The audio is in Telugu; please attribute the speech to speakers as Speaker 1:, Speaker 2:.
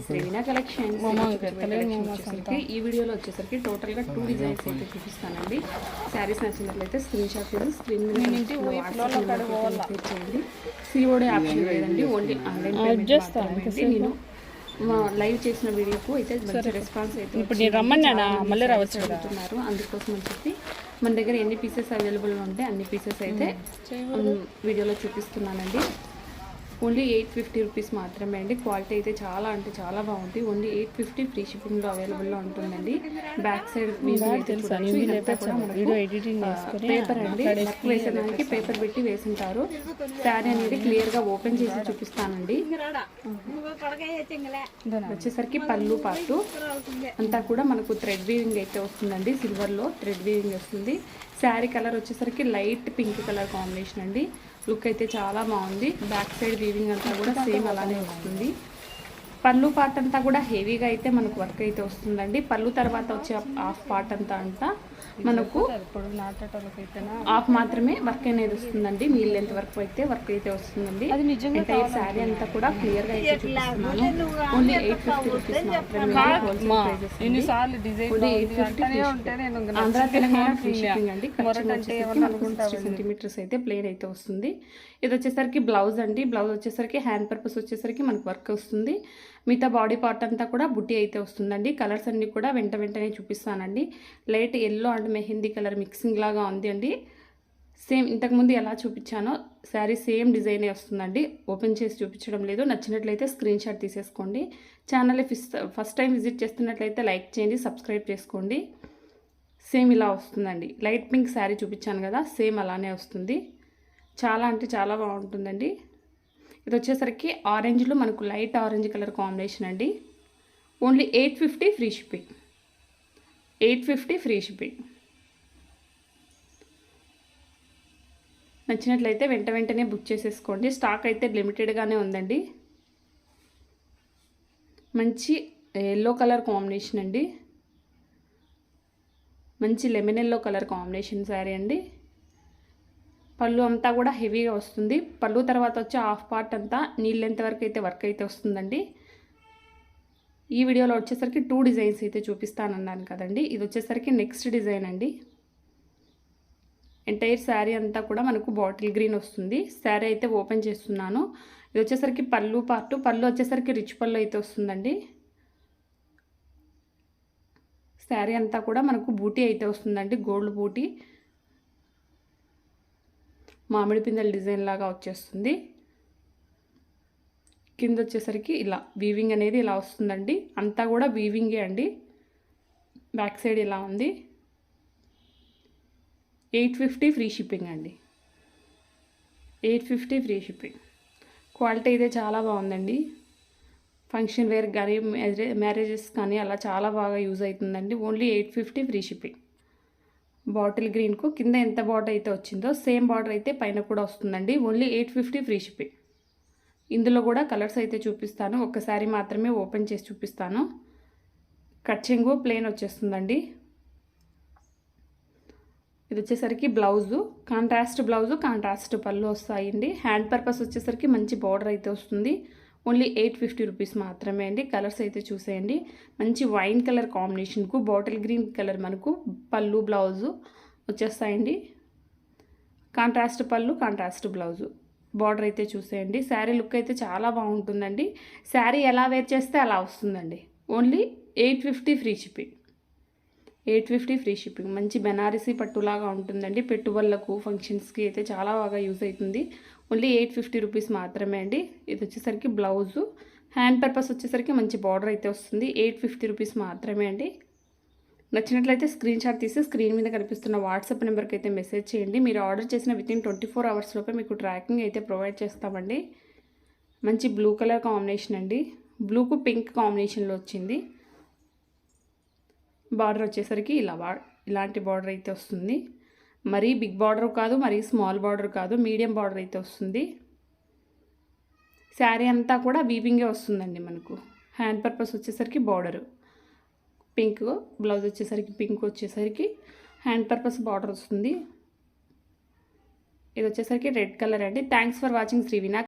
Speaker 1: శ్రీవినా కలెక్షన్స్ ఈ వీడియోలో వచ్చేసరికి టోటల్గా 2 డిజైన్స్ అయితే చూపిస్తానండి. శారీస్ నచ్చినట్లయితే స్క్రీన్ షాట్ కూడా స్క్రీన్ చేయండి. సిఓడి ఆప్షన్ లేదండి, ఓన్లీ ఆన్లైన్ పేమెంట్ మాత్రమే. నేను లైవ్ చేసిన వీడియోకు అయితే మంచి రెస్పాన్స్ అయితే అడుగుతున్నారు. అందుకోసం అని చెప్పి మన దగ్గర ఎన్ని పీసెస్ అవైలబుల్గా ఉంటే అన్ని పీసెస్ అయితే వీడియోలో చూపిస్తున్నానండి. ఓన్లీ 850 రూపీస్ మాత్రమే అండి. క్వాలిటీ అయితే చాలా అంటే చాలా బాగుంది. ఓన్లీ 850 ఫ్రీ షిప్పింగ్లో అవైలబుల్లో ఉంటుందండి. బ్యాక్ సైడ్ పేపర్ అండి, వర్క్ వేసేదానికి పేపర్ పెట్టి వేసింటారు. శారీ అనేది క్లియర్గా ఓపెన్ చేసి చూపిస్తానండి. వచ్చేసరికి పళ్ళు పాటు అంతా కూడా మనకు థ్రెడ్ వీవింగ్ అయితే వస్తుందండి. సిల్వర్లో థ్రెడ్ వీవింగ్ వస్తుంది. శారీ కలర్ వచ్చేసరికి లైట్ పింక్ కలర్ కాంబినేషన్ అండి. లుక్ అయితే చాలా బాగుంది. బ్యాక్ సైడ్ వీవింగ్ అంతా కూడా సేమ్ అలానే వస్తుంది. పళ్ళు పార్ట్ అంతా కూడా హెవీగా అయితే మనకు వర్క్ అయితే వస్తుందండి. పళ్ళు తర్వాత వచ్చే హాఫ్ పార్ట్ అంతా మనకు హాఫ్ మాత్రమే వర్క్ అనేది వస్తుందండి. మీల్ లెంత్ వరకు అయితే వర్క్ అయితే వస్తుందండి. ఎంటైర్ శారీ అంతా కూడా క్లియర్ గా అయితే చూపిస్తున్నాను. ఓన్లీ 850 రూపీస్ మాత్రమే. ఆంధ్ర తెలంగాణ ఫ్రీ షిప్పింగ్ అండి. 60 సెంటీమీటర్స్ అయితే ప్లేన్ అయితే వస్తుంది. ఇది వచ్చేసరికి బ్లౌజ్ అండి. బ్లౌజ్ వచ్చేసరికి హ్యాండ్ పర్పస్ వచ్చేసరికి మనకు వర్క్ వస్తుంది. మిగతా బాడీ పార్ట్ అంతా కూడా బుట్టి అయితే వస్తుందండి. కలర్స్ అన్నీ కూడా వెంటనే చూపిస్తానండి. Light yellow and mehndi colour mixing లాగా ఉంది అండి. సేమ్ ఇంతకుముందు ఎలా చూపించానో శారీ సేమ్ డిజైనే వస్తుందండి. ఓపెన్ చేసి చూపించడం లేదు. నచ్చినట్లయితే స్క్రీన్ షాట్ తీసేసుకోండి. ఛానల్ని ఫస్ట్ టైం విజిట్ చేస్తున్నట్లయితే లైక్ చేయండి, సబ్స్క్రైబ్ చేసుకోండి. సేమ్ ఇలా వస్తుందండి. లైట్ పింక్ శారీ చూపించాను కదా, సేమ్ అలానే వస్తుంది. చాలా అంటే చాలా బాగుంటుందండి. ఇది వచ్చేసరికి ఆరెంజ్లో మనకు లైట్ ఆరెంజ్ కలర్ కాంబినేషన్ అండి. Only 850 free shipping. 850 free shipping. నచ్చినట్లయితే వెంటనే బుక్ చేసేసుకోండి. స్టాక్ అయితే లిమిటెడ్గానే ఉందండి. మంచి ఎల్లో కలర్ కాంబినేషన్ అండి. మంచి lemon yellow colour combination sari అండి. పళ్ళు అంతా కూడా హెవీగా వస్తుంది. పళ్ళు తర్వాత వచ్చే హాఫ్ పార్ట్ అంతా నీళ్ళెంత వరకు అయితే వర్క్ అయితే వస్తుందండి. ఈ వీడియోలో వచ్చేసరికి 2 డిజైన్స్ అయితే చూపిస్తానన్నాను కదండి. ఇది వచ్చేసరికి నెక్స్ట్ డిజైన్ అండి. ఎంటైర్ శారీ అంతా కూడా మనకు బాటిల్ గ్రీన్ వస్తుంది. శారీ అయితే ఓపెన్ చేస్తున్నాను. ఇది వచ్చేసరికి పళ్ళు పార్ట్. పళ్ళు వచ్చేసరికి రిచ్ పళ్ళు అయితే వస్తుందండి. శారీ అంతా కూడా మనకు బూటీ అయితే వస్తుందండి, గోల్డ్ బూటీ. మామిడి పిందెల డిజైన్ లాగా వచ్చేస్తుంది. కింద వచ్చేసరికి ఇలా వీవింగ్ అనేది ఇలా వస్తుందండి. అంతా కూడా వీవింగే అండి. బ్యాక్ సైడ్ ఇలా ఉంది. 850 ఫ్రీ షిప్పింగ్ అండి. 850 ఫ్రీ షిప్పింగ్. క్వాలిటీ అయితే చాలా బాగుందండి. ఫంక్షన్ వేర్ కానీ మ్యారేజెస్ కానీ అలా చాలా బాగా యూజ్ అవుతుందండి. Only 850 free shipping. బాటిల్ గ్రీన్కు కింద ఎంత బార్డర్ అయితే వచ్చిందో సేమ్ బార్డర్ అయితే పైన కూడా వస్తుందండి. Only 850 free shipping. ఇందులో కూడా కలర్స్ అయితే చూపిస్తాను. ఒక్కసారి మాత్రమే ఓపెన్ చేసి చూపిస్తాను. కట్ చెంగు ప్లెయిన్ వచ్చేస్తుందండి. ఇది వచ్చేసరికి బ్లౌజు కాంట్రాస్ట్ బ్లౌజు, కాంట్రాస్ట్ పళ్ళు వస్తాయండి. హ్యాండ్ పర్పస్ వచ్చేసరికి మంచి బార్డర్ అయితే వస్తుంది. ఓన్లీ 850 రూపీస్ మాత్రమే అండి. కలర్స్ అయితే చూసేయండి. మంచి వైన్ కలర్ కాంబినేషన్కు బాటిల్ గ్రీన్ కలర్ మనకు పళ్ళు బ్లౌజు వచ్చేస్తాయండి. కాంట్రాస్ట్ పళ్ళు, కాంట్రాస్ట్ బ్లౌజు. బార్డర్ అయితే చూసేయండి. శారీ లుక్ అయితే చాలా బాగుంటుందండి. శారీ ఎలా వేర్ చేస్తే అలా వస్తుందండి. Only 850 free shipping. 850 free shipping. మంచి బెనారసీ పట్టులాగా ఉంటుందండి. పెట్టుబడులకు ఫంక్షన్స్కి అయితే చాలా బాగా యూజ్ అవుతుంది. ఓన్లీ 850 రూపీస్ మాత్రమే అండి. ఇది వచ్చేసరికి బ్లౌజు. హ్యాండ్ పర్పస్ వచ్చేసరికి మంచి బార్డర్ అయితే వస్తుంది. 850 రూపీస్ మాత్రమే అండి. నచ్చినట్లయితే స్క్రీన్ షాట్ తీసి స్క్రీన్ మీద కనిపిస్తున్న వాట్సాప్ నెంబర్కి అయితే మెసేజ్ చేయండి. మీరు ఆర్డర్ చేసిన వితిన్ 24 అవర్స్ లోపే మీకు ట్రాకింగ్ అయితే ప్రొవైడ్ చేస్తామండి. మంచి బ్లూ కలర్ కాంబినేషన్ అండి. బ్లూకు పింక్ కాంబినేషన్లో వచ్చింది. బార్డర్ వచ్చేసరికి ఇలాంటి బార్డర్ అయితే వస్తుంది. మరీ బిగ్ బార్డర్ కాదు, మరీ స్మాల్ బార్డర్ కాదు, మీడియం బార్డర్ అయితే వస్తుంది. శారీ అంతా కూడా వీవింగే వస్తుందండి మనకు. హ్యాండ్ పర్పస్ వచ్చేసరికి బార్డరు పింక్, బ్లౌజ్ వచ్చేసరికి పింక్ వచ్చేసరికి హ్యాండ్ పర్పస్ బార్డర్ వస్తుంది. ఇది వచ్చేసరికి రెడ్ కలర్ అండి. Thanks for watching శ్రీవినా.